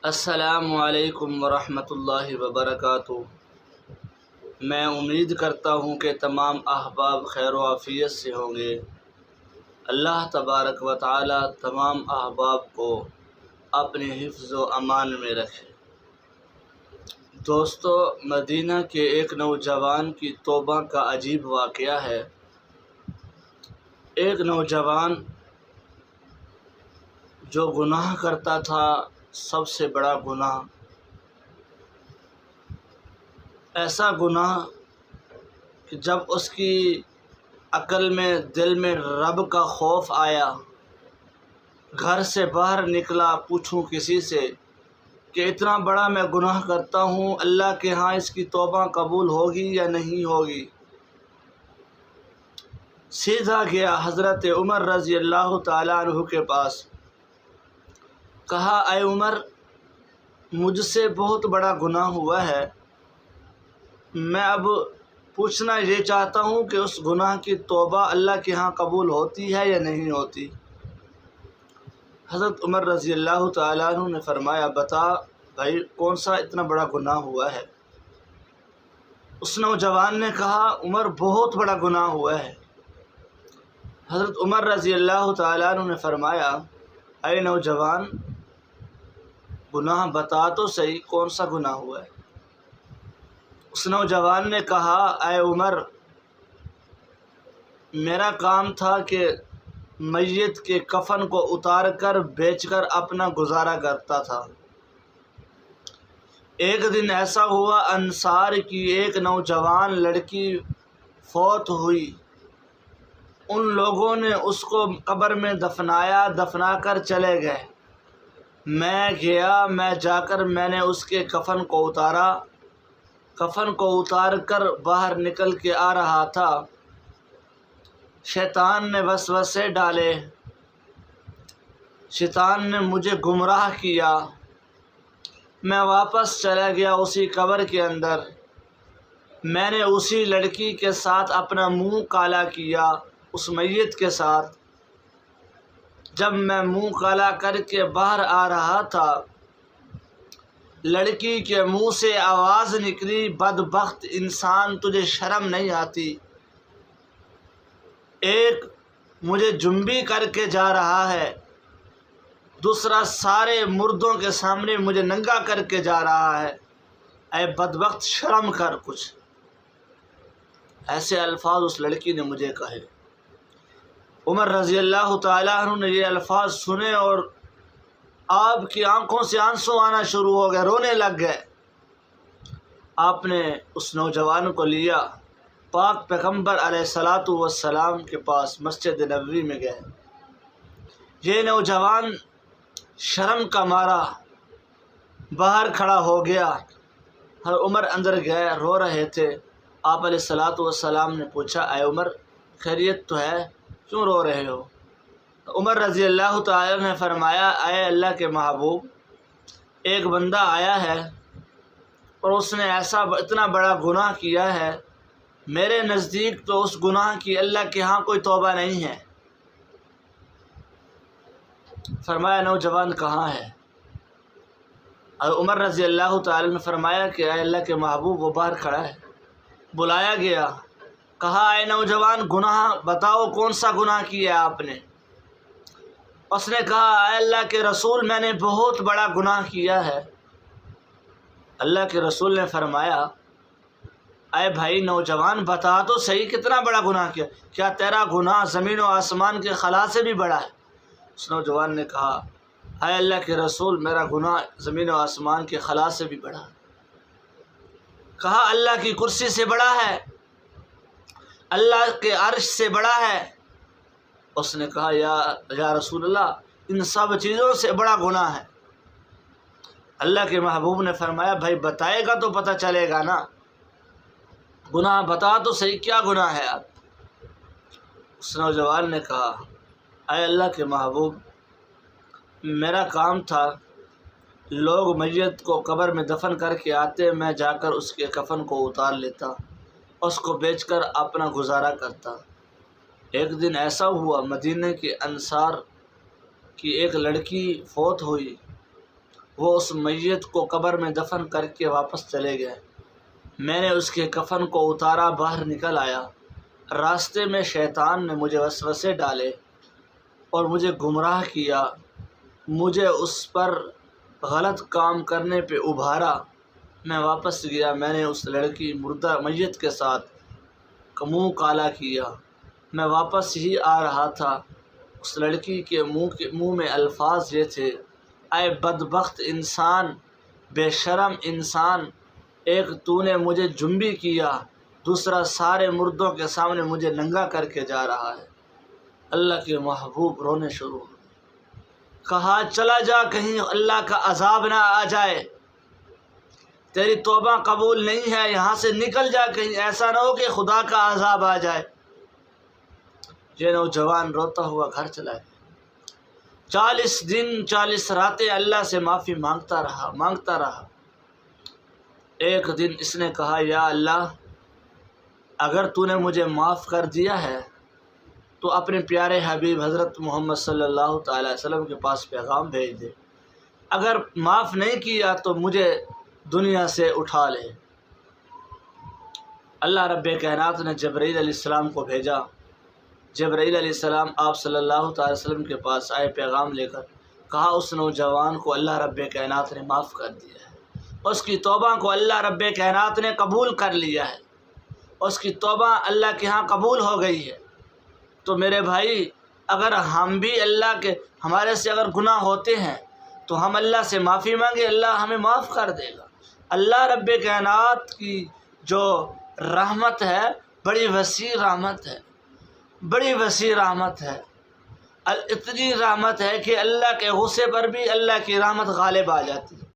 السلام علیکم ورحمۃ اللہ وبرکاتہ۔ میں امید کرتا ہوں کہ تمام احباب خیر و عافیت سے ہوں گے۔ اللہ تبارک و تعالی تمام احباب کو اپنے حفظ و امان میں رکھے۔ دوستو، مدینہ کے ایک نوجوان کی توبہ کا عجیب واقعہ ہے۔ ایک نوجوان جو گناہ کرتا تھا، سب سے بڑا گناہ، ایسا گناہ کہ جب اس کی عقل میں، دل میں رب کا خوف آیا، گھر سے باہر نکلا، پوچھوں کسی سے کہ اتنا بڑا میں گناہ کرتا ہوں، اللہ کے ہاں اس کی توبہ قبول ہوگی یا نہیں ہوگی؟ سیدھا گیا حضرت عمر رضی اللہ تعالیٰ عنہ کے پاس، کہا اے عمر، مجھ سے بہت بڑا گناہ ہوا ہے، میں اب پوچھنا یہ چاہتا ہوں کہ اس گناہ کی توبہ اللہ کے ہاں قبول ہوتی ہے یا نہیں ہوتی؟ حضرت عمر رضی اللہ تعالیٰ عنہ نے فرمایا، بتا بھائی، کون سا اتنا بڑا گناہ ہوا ہے؟ اس نوجوان نے کہا، عمر، بہت بڑا گناہ ہوا ہے۔ حضرت عمر رضی اللہ تعالیٰ عنہ نے فرمایا، اے نوجوان، گناہ بتا تو صحیح، کون سا گناہ ہوا ہے؟ اس نوجوان نے کہا، اے عمر، میرا کام تھا کہ میت کے کفن کو اتار کر بیچ کر اپنا گزارا کرتا تھا۔ ایک دن ایسا ہوا، انصار کی ایک نوجوان لڑکی فوت ہوئی۔ ان لوگوں نے اس کو قبر میں دفنایا، دفنا کر چلے گئے۔ میں گیا، میں جا کر میں نے اس کے کفن کو اتارا۔ کفن کو اتار کر باہر نکل کے آ رہا تھا، شیطان نے وسوسے ڈالے، شیطان نے مجھے گمراہ کیا۔ میں واپس چلا گیا اسی قبر کے اندر، میں نے اسی لڑکی کے ساتھ اپنا منہ کالا کیا، اس میت کے ساتھ۔ جب میں منہ کالا کر کے باہر آ رہا تھا، لڑکی کے منہ سے آواز نکلی، بدبخت انسان، تجھے شرم نہیں آتی؟ ایک مجھے جنبی کر کے جا رہا ہے، دوسرا سارے مردوں کے سامنے مجھے ننگا کر کے جا رہا ہے، اے بدبخت، شرم کر کچھ۔ ایسے الفاظ اس لڑکی نے مجھے کہے۔ عمر رضی اللہ تعالیٰ عنہ نے یہ الفاظ سنے اور آپ کی آنکھوں سے آنسو آنا شروع ہو گئے، رونے لگ گئے۔ آپ نے اس نوجوان کو لیا، پاک پیغمبر علیہ الصلاۃ والسلام کے پاس مسجد نبوی میں گئے۔ یہ نوجوان شرم کا مارا باہر کھڑا ہو گیا۔ عمر اندر گئے، رو رہے تھے۔ آپ علیہ الصلاۃ والسلام نے پوچھا، اے عمر، خیریت تو ہے، کیوں رو رہے ہو؟ عمر رضی اللہ تعالیٰ نے فرمایا، اے اللہ کے محبوب، ایک بندہ آیا ہے اور اس نے ایسا اتنا بڑا گناہ کیا ہے، میرے نزدیک تو اس گناہ کی اللہ کے ہاں کوئی توبہ نہیں ہے۔ فرمایا، نوجوان کہاں ہے؟ اور عمر رضی اللہ تعالیٰ نے فرمایا کہ اے اللہ کے محبوب، وہ باہر کھڑا ہے۔ بلایا گیا، کہا، اے نوجوان، گناہ بتاؤ، کون سا گناہ کیا آپ نے؟ اس نے کہا، اے اللہ کے رسول، میں نے بہت بڑا گناہ کیا ہے۔ اللہ کے رسول نے فرمایا، اے بھائی نوجوان، بتا تو صحیح، کتنا بڑا گناہ کیا؟ کیا تیرا گناہ زمین و آسمان کے خلا سے بھی بڑا ہے؟ اس نوجوان نے کہا، اے اللہ کے رسول، میرا گناہ زمین و آسمان کے خلا سے بھی بڑا ہے۔ کہا، اللہ کی کرسی سے بڑا ہے، اللہ کے عرش سے بڑا ہے؟ اس نے کہا، یا رسول اللہ، ان سب چیزوں سے بڑا گناہ ہے۔ اللہ کے محبوب نے فرمایا، بھائی بتائے گا تو پتہ چلے گا نا، گناہ بتا تو صحیح، کیا گناہ ہے آپ؟ اس نوجوان نے کہا، اے اللہ کے محبوب، میرا کام تھا، لوگ میت کو قبر میں دفن کر کے آتے، میں جا کر اس کے کفن کو اتار لیتا، اس کو بیچ کر اپنا گزارا کرتا۔ ایک دن ایسا ہوا، مدینہ کے انصار کی ایک لڑکی فوت ہوئی۔ وہ اس میت کو قبر میں دفن کر کے واپس چلے گئے۔ میں نے اس کے کفن کو اتارا، باہر نکل آیا۔ راستے میں شیطان نے مجھے وسوسے ڈالے اور مجھے گمراہ کیا، مجھے اس پر غلط کام کرنے پہ ابھارا۔ میں واپس گیا، میں نے اس لڑکی مردہ میت کے ساتھ منہ کالا کیا۔ میں واپس ہی آ رہا تھا، اس لڑکی کے منہ میں الفاظ یہ تھے: اے بدبخت انسان، بے شرم انسان، ایک تو نے مجھے جنبی کیا، دوسرا سارے مردوں کے سامنے مجھے ننگا کر کے جا رہا ہے۔ اللہ کے محبوب رونے شروع ہوئے۔ کہا چلا جا، کہیں اللہ کا عذاب نہ آ جائے، تیری توبہ قبول نہیں ہے، یہاں سے نکل جا، کہیں ایسا نہ ہو کہ خدا کا عذاب آ جائے۔ یہ نوجوان روتا ہوا گھر چلا گیا۔ 40 دن 40 راتیں اللہ سے معافی مانگتا رہا۔ ایک دن اس نے کہا یا اللہ، اگر تو نے مجھے معاف کر دیا ہے تو اپنے پیارے حبیب حضرت محمد صلی اللہ تعالی وسلم کے پاس پیغام بھیج دے، اگر معاف نہیں کیا تو مجھے دنیا سے اٹھا لے۔ اللہ رب کائنات نے جبرائیل علیہ السلام کو بھیجا۔ جبرائیل علیہ السلام آپ صلی اللہ تعالی وسلم کے پاس آئے پیغام لے کر، کہا اس نوجوان کو اللہ رب کائنات نے معاف کر دیا ہے، اس کی توبہ کو اللہ رب کائنات نے قبول کر لیا ہے، اس کی توبہ اللہ کے ہاں قبول ہو گئی ہے۔ تو میرے بھائی، اگر ہم بھی ہمارے سے اگر گناہ ہوتے ہیں تو ہم اللہ سے معافی مانگے، اللہ ہمیں معاف کر دے گا۔ اللہ رب کائنات کی جو رحمت ہے بڑی وسیع رحمت ہے، بڑی وسیع رحمت ہے، اتنی رحمت ہے کہ اللہ کے غصے پر بھی اللہ کی رحمت غالب آ جاتی ہے۔